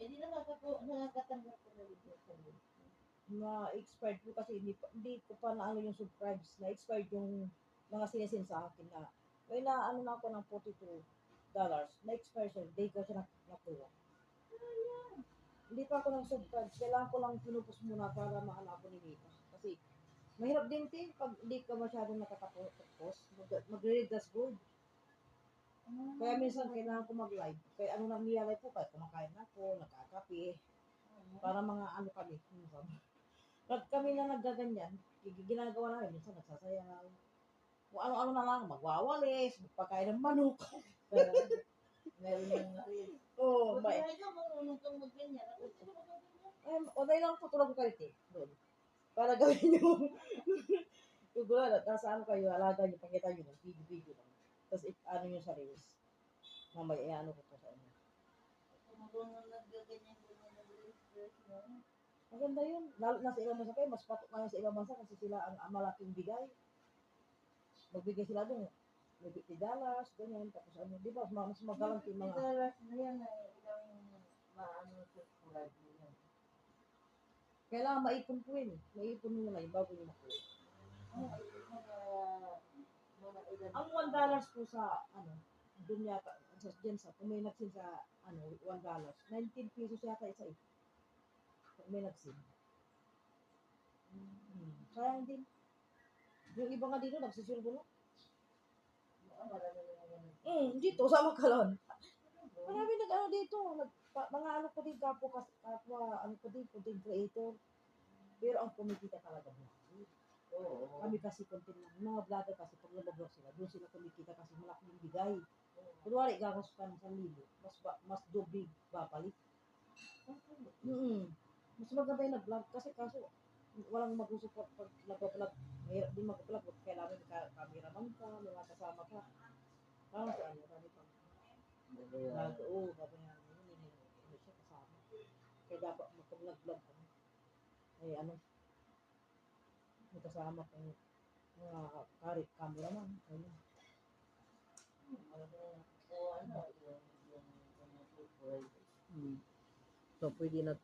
Hindi na nakakatanggap ko na video sa Na-expired po kasi hindi ko pa na ano yung subscribes. Na-expired yung mga sinisin sa akin na may na ano na ako ng $42. Na-expire siya. Day ko siya nakuha. Hindi pa ako ng subscribe. Kailangan ko lang pinupos muna para mahanap ko ni Mika. Kasi mahirap din din pag hindi ka masyadong nakatapos. Mag-read dashboard. Kaya minsan kailangan ko mag-live. Kaya ano nang niyalay po, kaya kumakain ako, nagkakape. Para mga ano kami. Pag kami na naggaganyan, ginagawa namin, minsan nagsasayaw. Kung ano-ano na lang, magwawalis, magpakain ng manok. Meron yung rin. Oo, Buti na ikaw, marunong kang mag-ganyan. Ako, sino ba ganyan? okay lang po tulog kayo, doon. Para gawin yung yung gula, nasa ano kayo, alaga nyo, pakita nyo lang, video lang. Tapos ano nyo sa reels. Mamaya, ano ko to sa inyo. Marunong naggaganyan ko na nag-research mo. Maganda yun. Lalo na sa ibang bansa kayo, mas patok na sa ibang bansa kasi sila ang malaking bigay. Magbigay sila doon. May $50, ganyan. Tapos ano, di ba, mas magalang yung mga... $50 na yan ay ilang maano subscribe mo yan. Kailangan maipon po yun. Maipon mo na yun bago nyo makuha. Ang $1 po sa, ano, doon yata, dyan sa, kung may nagsin sa, ano, $1, 19 pesos yata isa eh. Kung may nagsin. Sayang din. Yung iba nga dito, nagsisilbo no? Dito, sa Makalan. Marami nag-ano dito. Mga ano ko din, kapwa, ano ko din, content creator. Pero ang kumikita talaga mo. Kami kasi content lang. Mga vlogger kasi, pag nag-vlog sila, doon sila kumikita kasi malaki yung bigay. Kunwari, gagos ka ng 1,000. Mas dubig babalik. Mas maganda yung nag-vlog kasi kaso walang mag-support pag nag-vlog. Mahirap din mag-vlog. Kailangan cameraman ka, may mga kasama ka. Parang sa ano, kami pa. Oo, babayaran mo yun. Hindi siya kasama. Kaya dapat pag nag-vlog ka, ay ano, may kasama kang mga cameraman. Ayun. So, pwede na